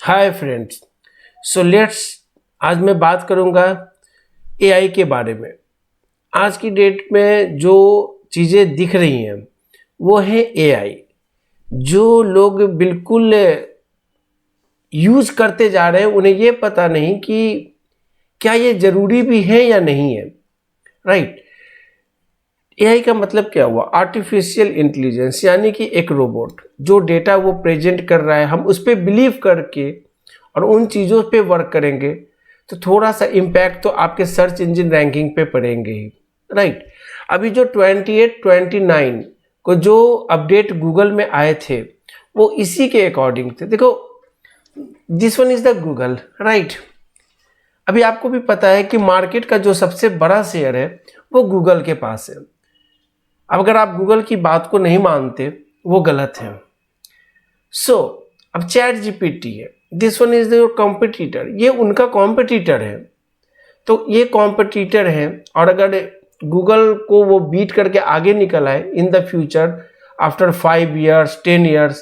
Hi friends. So let's आज मैं बात करूंगा एआई के बारे में। आज की डेट में जो चीज़ें दिख रही हैं वो है एआई, जो लोग बिल्कुल यूज़ करते जा रहे हैं। उन्हें ये पता नहीं कि क्या ये ज़रूरी भी है या नहीं है। राइट। एआई का मतलब क्या हुआ? आर्टिफिशियल इंटेलिजेंस, यानी कि एक रोबोट जो डेटा वो प्रेजेंट कर रहा है, हम उस पर बिलीव करके और उन चीज़ों पे वर्क करेंगे तो थोड़ा सा इम्पैक्ट तो आपके सर्च इंजन रैंकिंग पे पड़ेंगे ही। राइट। अभी जो 28 29 को जो अपडेट गूगल में आए थे वो इसी के अकॉर्डिंग थे। देखो, this one is the Google. Right. अभी आपको भी पता है कि मार्केट का जो सबसे बड़ा शेयर है वो गूगल के पास है। अब अगर आप गूगल की बात को नहीं मानते वो गलत है। सो अब चैट जीपीटी है, this one is your competitor, ये उनका कॉम्पिटिटर है। तो ये कॉम्पिटिटर है और अगर गूगल को वो बीट करके आगे निकल आए in the future after 5 years 10 years,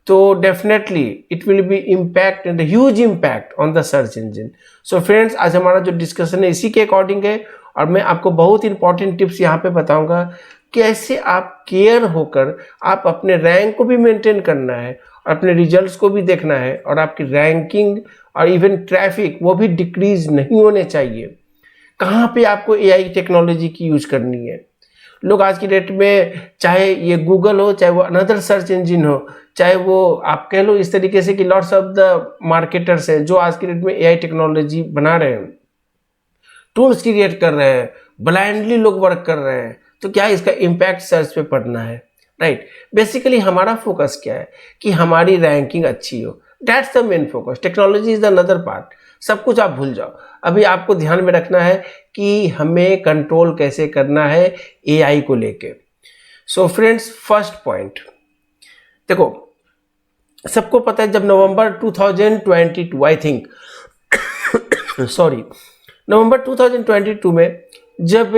तो definitely it will be impact and huge impact on the search engine. So friends, आज हमारा जो डिस्कशन है इसी के अकॉर्डिंग है और मैं आपको बहुत इंपॉर्टेंट टिप्स यहाँ पे बताऊंगा कैसे आप केयर होकर आप अपने रैंक को भी मेंटेन करना है और अपने रिजल्ट्स को भी देखना है और आपकी रैंकिंग और इवन ट्रैफिक वो भी डिक्रीज नहीं होने चाहिए। कहाँ पे आपको एआई टेक्नोलॉजी की यूज करनी है। लोग आज की डेट में, चाहे ये गूगल हो, चाहे वो अनदर सर्च इंजन हो, चाहे वो आप कह लो इस तरीके से कि लॉट्स ऑफ द मार्केटर्स हैं जो आज की डेट में एआई टेक्नोलॉजी बना रहे हैं, टूल्स क्रिएट कर रहे हैं, ब्लाइंडली लोग वर्क कर रहे हैं, तो क्या इसका इम्पैक्ट सर्च पे पड़ना है। राइट। बेसिकली हमारा फोकस क्या है कि हमारी रैंकिंग अच्छी हो। That's the main focus. Technology is the another part. सब कुछ आप भूल जाओ। अभी आपको ध्यान में रखना है कि हमें कंट्रोल कैसे करना है एआई को लेके। सो फ्रेंड्स, फर्स्ट पॉइंट देखो, सबको पता है जब नवंबर 2022 आई थिंक सॉरी नवंबर 2022 में जब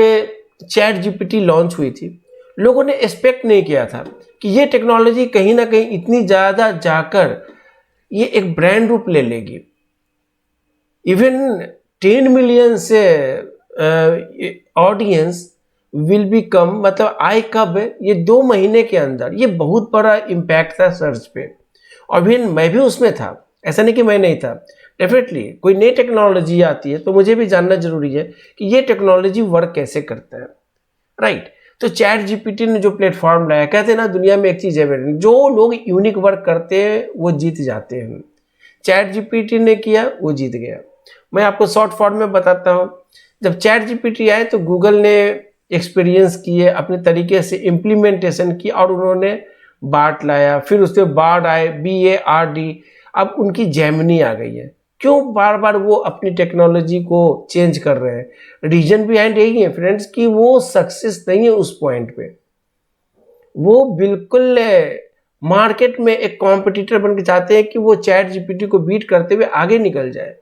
चैट जीपीटी लॉन्च हुई थी, लोगों ने एक्सपेक्ट नहीं किया था कि ये टेक्नोलॉजी कहीं ना कहीं इतनी ज़्यादा जाकर ये एक ब्रांड रूप ले लेगी। इवन 10 मिलियन से ऑडियंस विल बी कम, मतलब आए कब? ये 2 महीने के अंदर। ये बहुत बड़ा इम्पैक्ट था सर्च पे और भी मैं भी उसमें था, ऐसा नहीं कि मैं नहीं था। डेफिनेटली कोई नई टेक्नोलॉजी आती है तो मुझे भी जानना जरूरी है कि ये टेक्नोलॉजी वर्क कैसे करता है। राइट। तो चैट जीपीटी ने जो प्लेटफॉर्म लाया, कहते हैं ना दुनिया में एक चीज है, जो लोग यूनिक वर्क करते हैं वो जीत जाते हैं। चैट जीपीटी ने किया, वो जीत गया। मैं आपको शॉर्ट फॉर्म में बताता हूँ। जब चैट जीपीटी आए तो गूगल ने एक्सपीरियंस किए, अपने तरीके से इम्प्लीमेंटेशन की और उन्होंने बार्ट लाया, फिर उसके बाद आए BARD, अब उनकी जेमिनी आ गई है। क्यों बार बार वो अपनी टेक्नोलॉजी को चेंज कर रहे हैं? रीजन बिहाइंड यही है फ्रेंड्स कि वो सक्सेस नहीं है उस पॉइंट पे। वो बिल्कुल मार्केट में एक कॉम्पिटिटर बन के चाहते हैं कि वो चैट जीपीटी को बीट करते हुए आगे निकल जाए।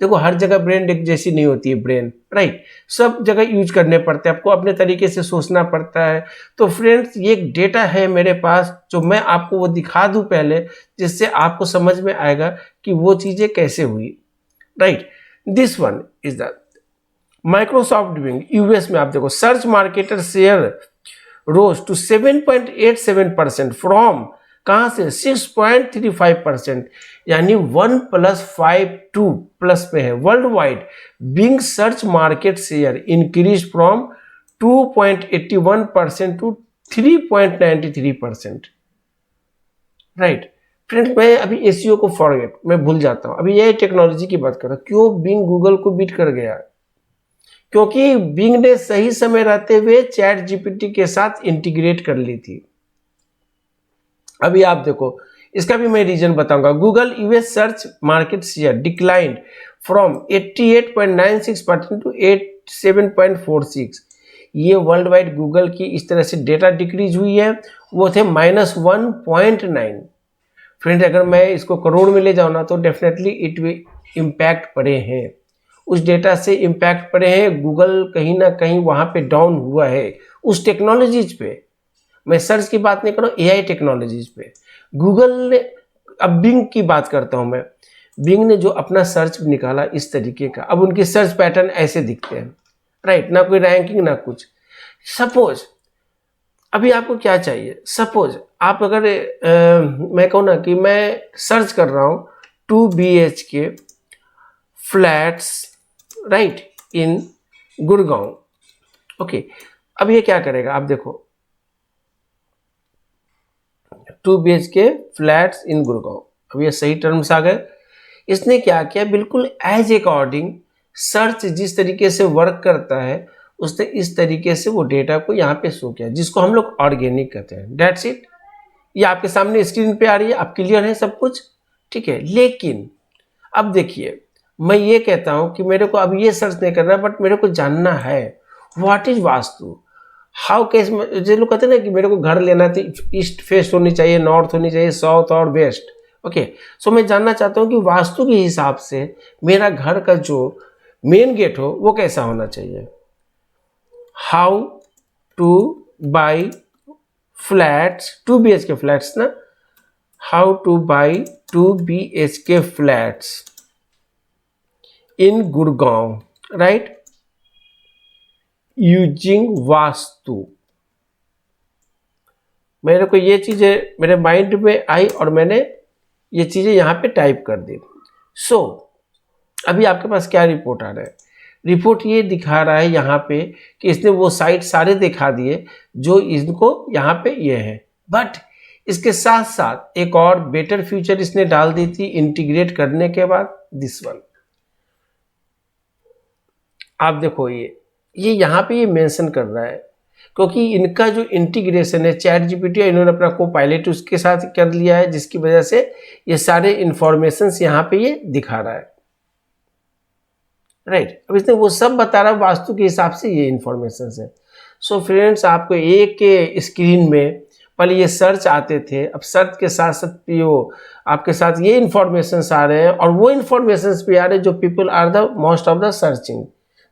देखो, हर जगह ब्रेन एक जैसी नहीं होती है ब्रेन। राइट। सब जगह यूज करने पड़ते हैं, आपको अपने तरीके से सोचना पड़ता है। तो फ्रेंड्स, ये एक डेटा है मेरे पास जो मैं आपको वो दिखा दूं पहले, जिससे आपको समझ में आएगा कि वो चीजें कैसे हुई। Right. This one is the Microsoft Bing. US में आप देखो, search marketer share rose to 7.87% from कहां से 6.35%, यानी 1+5 पे है। World wide Bing search market share increase from 2.81% to 3.93%। Right. Friends, मैं अभी एसईओ को फॉरगेट, मैं भूल जाता हूं। अभी ये टेक्नोलॉजी की बात कर रहा हूं। क्यों बिंग गूगल को बीट कर गया? क्योंकि बिंग ने सही समय रहते हुए चैट जीपीटी के साथ इंटीग्रेट कर ली थी। अभी आप देखो, इसका भी मैं रीजन बताऊंगा। Google US search market share declined from 88.96% to 87.46। ये वर्ल्ड वाइड गूगल की इस तरह से डेटा डिक्रीज हुई है, वो थे -1.9। फ्रेंड, अगर मैं इसको करोड़ में ले जाऊँ ना तो डेफिनेटली इट विल इम्पैक्ट पड़े हैं, उस डेटा से इम्पैक्ट पड़े हैं। गूगल कहीं ना कहीं वहाँ पे डाउन हुआ है उस टेक्नोलॉजीज पे। मैं सर्च की बात नहीं कर रहा हूँ, एआई टेक्नोलॉजीज पे। गूगल ने, अब बिंग की बात करता हूँ मैं, बिंग ने जो अपना सर्च निकाला इस तरीके का, अब उनके सर्च पैटर्न ऐसे दिखते हैं, राइट, ना कोई रैंकिंग ना कुछ। सपोज अभी आपको क्या चाहिए, सपोज आप अगर मैं कहूँ ना कि मैं सर्च कर रहा हूँ 2 BHK फ्लैट्स राइट इन गुड़गांव, ओके, अब ये क्या करेगा, आप देखो 2 BHK फ्लैट्स इन गुड़गांव, अब ये सही टर्म्स आ गए। इसने क्या किया, बिल्कुल एज अकॉर्डिंग सर्च जिस तरीके से वर्क करता है उसने इस तरीके से वो डेटा को यहाँ पे शो किया, जिसको हम लोग ऑर्गेनिक कहते हैं। डेट्स इट, ये आपके सामने स्क्रीन पे आ रही है, आप क्लियर है सब कुछ, ठीक है। लेकिन अब देखिए, मैं ये कहता हूँ कि मेरे को अब ये सर्च नहीं करना, बट मेरे को जानना है what is vastu, how case, जो लोग कहते हैं ना कि मेरे को घर लेना थी, ईस्ट फेस होनी चाहिए, नॉर्थ होनी चाहिए, साउथ और वेस्ट, ओके। सो मैं जानना चाहता हूँ कि वास्तु के हिसाब से मेरा घर का जो मेन गेट हो वो कैसा होना चाहिए। How to buy flats, 2 BHK flats ना, how to buy 2 BHK flats in Gurgaon right using vastu. मेरे को ये चीजें मेरे माइंड में आई और मैंने ये चीजें यहाँ पे टाइप कर दी। सो अभी आपके पास क्या रिपोर्ट आ रहा है, रिपोर्ट ये दिखा रहा है यहाँ पे कि इसने वो साइट सारे दिखा दिए जो इनको यहाँ पे ये है, बट इसके साथ साथ एक और बेटर फीचर इसने डाल दी थी इंटीग्रेट करने के बाद, दिस वन। आप देखो ये यहाँ पे ये मेंशन कर रहा है क्योंकि इनका जो इंटीग्रेशन है चैट जीपीटी, इन्होंने अपना को पायलट उसके साथ कर लिया है, जिसकी वजह से ये सारे इंफॉर्मेशंस यहाँ पे ये दिखा रहा है, राइट। अब इसने वो सब बता रहा है वास्तु के हिसाब से ये इंफॉर्मेशंस है। सो फ्रेंड्स, आपको एक के स्क्रीन में पहले ये सर्च आते थे, अब सर्च के साथ साथ वो आपके साथ ये इंफॉर्मेशंस आ रहे हैं, और वो इंफॉर्मेशंस भी आ रहे हैं जो people are the most of the searching,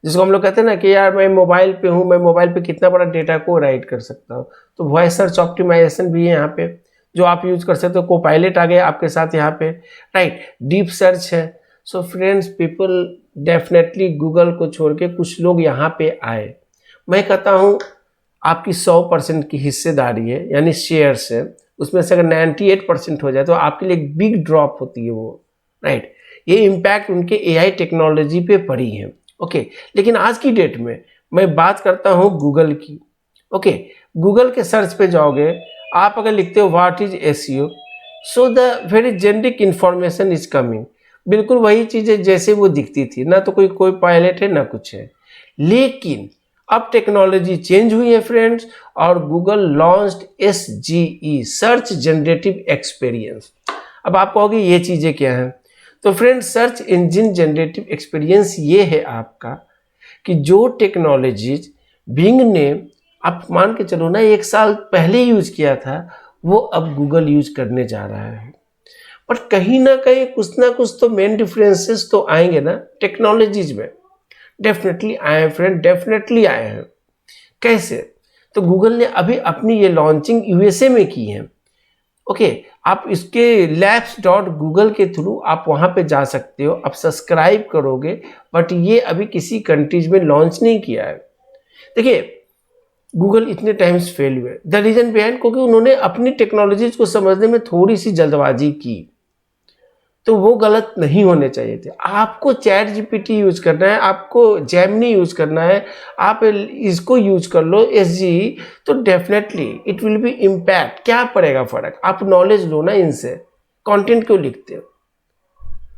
जिसको हम लोग कहते हैं ना कि यार मैं मोबाइल पे हूँ, मैं मोबाइल पे कितना बड़ा डेटा को राइट कर सकता हूँ। तो वॉइस सर्च ऑप्टिमाइजेशन भी है यहाँ पे जो आप यूज कर सकते हो, को पायलट आ गया आपके साथ यहाँ पे, राइट। डीप सर्च है। So friends, people definitely Google को छोड़ के कुछ लोग यहाँ पे आए। मैं कहता हूँ आपकी 100% की हिस्सेदारी है, यानी शेयर्स है, उसमें से अगर 98% हो जाए तो आपके लिए एक बिग ड्रॉप होती है वो, राइट। ये इम्पैक्ट उनके एआई टेक्नोलॉजी पे पड़ी है, ओके। लेकिन आज की डेट में मैं बात करता हूँ गूगल की, ओके। गूगल के सर्च पे जाओगे, आप अगर लिखते हो what is SEO, so the very generic information is coming, बिल्कुल वही चीज़ें जैसे वो दिखती थी, ना तो कोई पायलट है ना कुछ है। लेकिन अब टेक्नोलॉजी चेंज हुई है फ्रेंड्स, और Google launched SGE, search generative experience. अब आप कहोगे ये चीज़ें क्या हैं, तो friends search engine generative experience ये है आपका कि जो टेक्नोलॉजीज बिंग ने आप मान के चलो ना 1 साल पहले यूज किया था, वो अब गूगल यूज करने जा रहा है। बट कहीं ना कहीं कुछ ना कुछ तो मेन डिफरेंसेस तो आएंगे ना टेक्नोलॉजीज में, डेफिनेटली आए हैं फ्रेंड, डेफिनेटली आए हैं। कैसे, तो गूगल ने अभी अपनी ये लॉन्चिंग USA में की है, ओके। आप इसके labs.google के थ्रू आप वहाँ पे जा सकते हो, आप सब्सक्राइब करोगे, बट ये अभी किसी कंट्रीज में लॉन्च नहीं किया है। देखिए गूगल इतने टाइम्स फेल हुए, द रीजन बिहाइंड क्योंकि उन्होंने अपनी टेक्नोलॉजीज को समझने में थोड़ी सी जल्दबाजी की, तो वो गलत नहीं होने चाहिए थे। आपको चैट जीपीटी यूज करना है, आपको जेमिनी यूज करना है, आप इसको यूज कर लो SGE, तो definitely it will be impact. क्या पड़ेगा फर्क, आप नॉलेज लो ना इनसे, कंटेंट क्यों लिखते हो।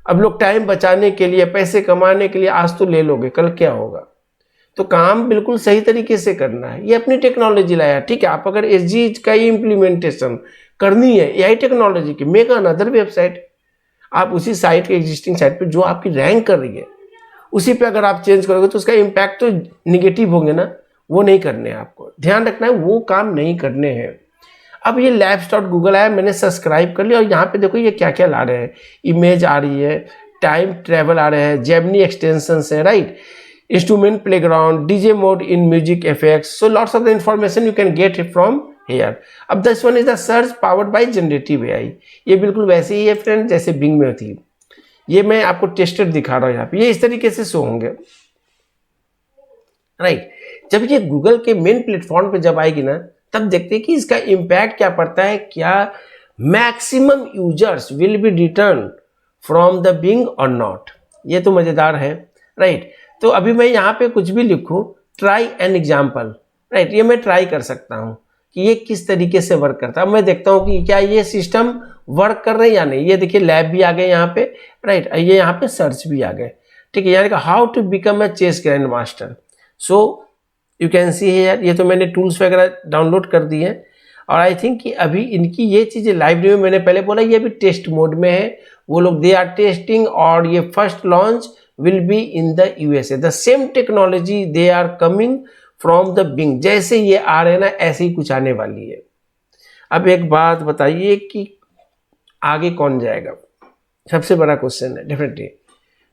अब लोग टाइम बचाने के लिए, पैसे कमाने के लिए आज तो ले लोगे, कल क्या होगा। तो काम बिल्कुल सही तरीके से करना है। ये अपनी टेक्नोलॉजी लाया, ठीक है। आप अगर SGE का ही इम्प्लीमेंटेशन करनी है AI टेक्नोलॉजी की, मेक अनदर वेबसाइट, आप उसी साइट के एग्जिस्टिंग साइट पे जो आपकी रैंक कर रही है उसी पे अगर आप चेंज करोगे तो उसका इम्पैक्ट तो निगेटिव होंगे ना, वो नहीं करने हैं। आपको ध्यान रखना है, वो काम नहीं करने हैं। अब ये labs.google आया, मैंने सब्सक्राइब कर लिया, और यहाँ पे देखो ये क्या क्या ला रहे हैं, इमेज आ रही है, टाइम ट्रेवल आ रहे हैं, जेमिनी एक्सटेंशन है, right, instrument playground, DJ mode in music effects, so lots of the information you can get from here। अब this one is the search powered by generative AI। ये बिल्कुल वैसे ही है friend जैसे Bing में थी। ये मैं आपको टेस्टेड दिखा रहा हूँ यहाँ पे, ये इस तरीके से शो होंगे, राइट। जब ये गूगल के मेन प्लेटफॉर्म पे जब आएगी ना, तब देखते हैं कि इसका इम्पैक्ट क्या पड़ता है, क्या maximum users will be return from the Bing और नॉट। ये तो मजेदार है, राइट। तो अभी मैं यहाँ पे कुछ भी लिखूँ, ट्राई एन एग्जाम्पल, राइट, ये मैं ट्राई कर सकता हूँ कि ये किस तरीके से वर्क करता है। मैं देखता हूँ कि क्या ये सिस्टम वर्क कर रहे हैं या नहीं। ये देखिए लैब भी आ गए यहाँ पे, राइट, ये यहाँ पे सर्च भी आ गए, ठीक है। यानी कि how to become a chess grand master. So you can see है, ये तो मैंने टूल्स वगैरह डाउनलोड कर दिए हैं। और आई थिंक कि अभी इनकी ये चीज़ें लाइब्रेरी में, मैंने पहले बोला ये अभी टेस्ट मोड में है, वो लोग दे आर टेस्टिंग, और ये first launch will be in the USA. The same technology they are coming from the Bing, जैसे ये आ रहे हैं ना ऐसे ही कुछ आने वाली है। अब एक बात बताइए कि आगे कौन जाएगा, सबसे बड़ा क्वेश्चन है डेफिनेटली।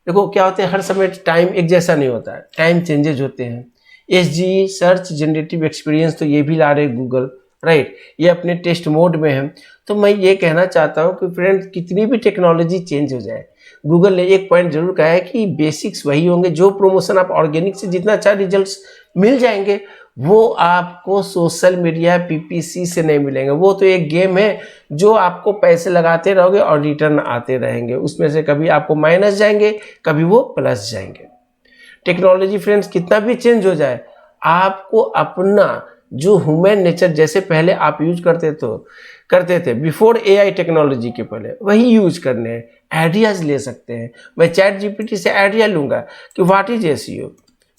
देखो क्या होता है, हर समय टाइम एक जैसा नहीं होता है, टाइम चेंजेज होते हैं। एसजी सर्च जनरेटिव एक्सपीरियंस तो ये भी ला रहे गूगल, राइट, ये अपने टेस्ट मोड में है। तो मैं ये कहना चाहता हूँ कि फ्रेंड्स, कितनी भी टेक्नोलॉजी चेंज हो जाए, गूगल ने एक पॉइंट जरूर कहा है कि बेसिक्स वही होंगे। जो प्रमोशन आप ऑर्गेनिक से जितना अच्छा रिजल्ट्स मिल जाएंगे, वो आपको सोशल मीडिया पीपीसी से नहीं मिलेंगे। वो तो एक गेम है जो आपको पैसे लगाते रहोगे और रिटर्न आते रहेंगे, उसमें से कभी आपको माइनस जाएंगे, कभी वो प्लस जाएंगे। टेक्नोलॉजी फ्रेंड्स कितना भी चेंज हो जाए, आपको अपना जो ह्यूमन नेचर, जैसे पहले आप यूज करते थे बिफोर एआई टेक्नोलॉजी के पहले, वही यूज करने हैं। आइडियाज ले सकते हैं। मैं चैट जीपीटी से आइडिया लूंगा कि व्हाट इज एसईओ,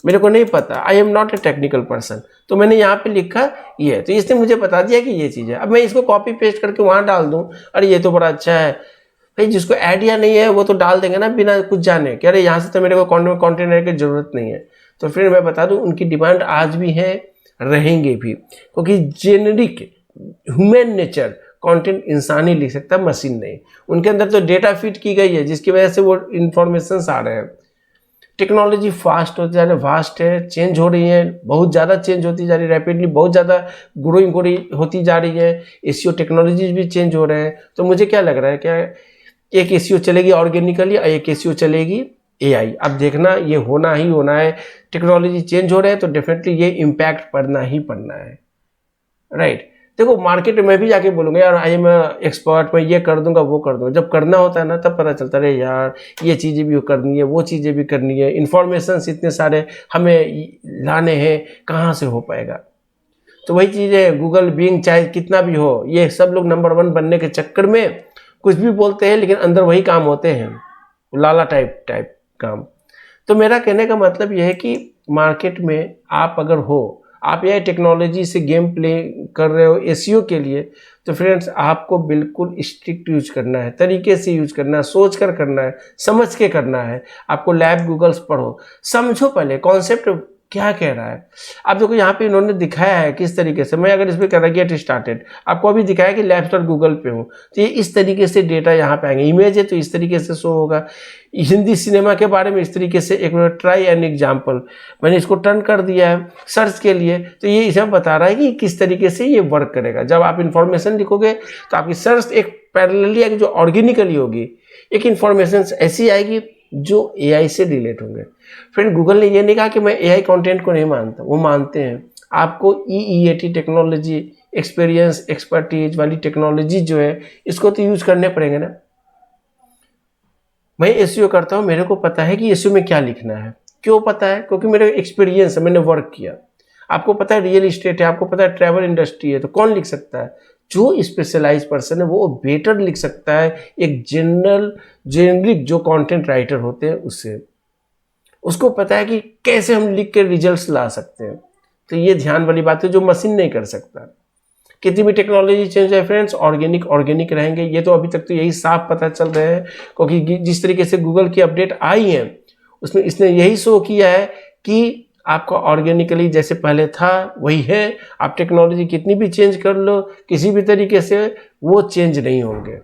मेरे को नहीं पता, I am not a technical person, तो मैंने यहाँ पे लिखा ये, तो इसने मुझे बता दिया कि ये चीज़ है। अब मैं इसको कॉपी पेस्ट करके वहाँ डाल दूँ, अरे ये तो बड़ा अच्छा है। भाई जिसको आइडिया नहीं है वो तो डाल देंगे ना बिना कुछ जाने कि अरे यहाँ से तो मेरे को कंटेंट की जरूरत नहीं है। तो फिर मैं बता दूँ, उनकी डिमांड आज भी है, रहेंगे भी, क्योंकि जेनरिक ह्यूमन नेचर कंटेंट इंसान ही लिख सकता है, मशीन नहीं। उनके अंदर तो डेटा फिट की गई है जिसकी वजह से वो इंफॉर्मेशन आ रहे हैं। टेक्नोलॉजी फास्ट होती जा रही है, वास्ट है, चेंज हो रही है, बहुत ज़्यादा चेंज होती जा रही है, रैपिडली बहुत ज़्यादा ग्रोइंग होती जा रही है। एसईओ टेक्नोलॉजीज भी चेंज हो रहे हैं। तो मुझे क्या लग रहा है, क्या एक एसईओ चलेगी ऑर्गेनिकली और एक एसईओ चलेगी एआई। अब देखना ये होना ही होना है। टेक्नोलॉजी चेंज हो रहे हैं तो डेफिनेटली ये इम्पैक्ट पड़ना ही पड़ना है, राइट। देखो मार्केट में भी जाके बोलूँगा यार आई एम एक्सपर्ट, मैं ये कर दूंगा वो कर दूंगा। जब करना होता है ना तब पता चलता है यार ये चीज़ें भी करनी है, वो चीज़ें भी करनी है, इन्फॉर्मेशन इतने सारे हमें लाने हैं, कहाँ से हो पाएगा। तो वही चीज़ है, गूगल बिंग चाहे कितना भी हो, ये सब लोग नंबर 1 बनने के चक्कर में कुछ भी बोलते हैं, लेकिन अंदर वही काम होते हैं, लाला टाइप काम। तो मेरा कहने का मतलब यह है कि मार्केट में आप अगर हो, आप यह टेक्नोलॉजी से गेम प्ले कर रहे हो एसईओ के लिए, तो फ्रेंड्स आपको बिल्कुल स्ट्रिक्ट यूज करना है, तरीके से यूज करना है, सोच कर करना है, समझ के करना है। आपको लैब गूगल्स पढ़ो, समझो पहले कॉन्सेप्ट क्या कह रहा है। अब देखो यहाँ पे इन्होंने दिखाया है किस तरीके से। मैं अगर इस पर कर रहा गेट स्टार्टेड, आपको अभी दिखाया कि लैब स्टार्ट गूगल पे हूँ, तो ये इस तरीके से डेटा यहाँ पे आएंगे। इमेज है तो इस तरीके से शो होगा। हिंदी सिनेमा के बारे में इस तरीके से एक ट्राई एन एग्जाम्पल, मैंने इसको टर्न कर दिया है सर्च के लिए, तो ये इसे बता रहा है कि किस तरीके से ये वर्क करेगा। जब आप इन्फॉर्मेशन लिखोगे तो आपकी सर्च एक पैरेलली आएगी जो ऑर्गेनिकली होगी, एक इन्फॉर्मेशन ऐसी आएगी जो एआई से रिलेट होंगे। फ्रेंड गूगल ने ये नहीं कहा कि मैं एआई कंटेंट को नहीं मानता, वो मानते हैं। आपको ईईएटी टेक्नोलॉजी, एक्सपीरियंस एक्सपर्टीज वाली टेक्नोलॉजी जो है, इसको तो यूज करने पड़ेंगे ना। मैं एसईओ करता हूँ, मेरे को पता है कि एसईओ में क्या लिखना है। क्यों पता है? क्योंकि मेरा एक्सपीरियंस है, मैंने वर्क किया। आपको पता है रियल इस्टेट है, आपको पता है ट्रैवल इंडस्ट्री है, तो कौन लिख सकता है? जो स्पेशलाइज पर्सन है वो बेटर लिख सकता है एक जेनरिक जो कंटेंट राइटर होते हैं उससे। उसको पता है कि कैसे हम लिख के रिजल्ट्स ला सकते हैं। तो ये ध्यान वाली बात है जो मशीन नहीं कर सकता। कितनी भी टेक्नोलॉजी चेंज है फ्रेंड्स, ऑर्गेनिक रहेंगे। ये तो अभी तक तो यही साफ पता चल रहे हैं, क्योंकि जिस तरीके से गूगल की अपडेट आई है उसमें इसने यही शो किया है कि आपका ऑर्गेनिकली जैसे पहले था वही है। आप टेक्नोलॉजी कितनी भी चेंज कर लो, किसी भी तरीके से वो चेंज नहीं होंगे।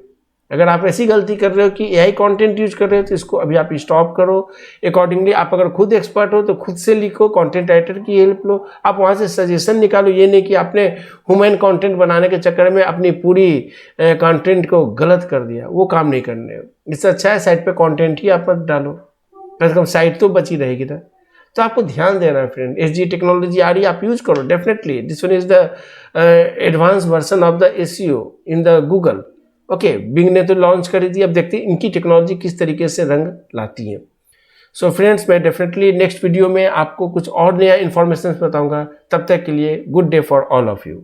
अगर आप ऐसी गलती कर रहे हो कि एआई कंटेंट यूज कर रहे हो तो इसको अभी आप स्टॉप करो। अकॉर्डिंगली आप अगर खुद एक्सपर्ट हो तो खुद से लिखो, कंटेंट राइटर की हेल्प लो, आप वहाँ से सजेशन निकालो। ये नहीं कि आपने ह्यूमन कंटेंट बनाने के चक्कर में अपनी पूरी कंटेंट को गलत कर दिया, वो काम नहीं करने। इससे अच्छा है साइट पे कंटेंट ही आप मत डालो, कम से कम साइट तो बची रहेगी ना। तो आपको ध्यान देना है फ्रेंड, एसजी टेक्नोलॉजी आ रही है, आप यूज करो definitely. This one is the advance version of the SEO in the Google. Okay, Bing ने तो लॉन्च कर दी, अब देखते हैं इनकी टेक्नोलॉजी किस तरीके से रंग लाती है। सो फ्रेंड्स, मैं डेफिनेटली नेक्स्ट वीडियो में आपको कुछ और नया इन्फॉर्मेशन बताऊंगा। तब तक के लिए good day for all of you.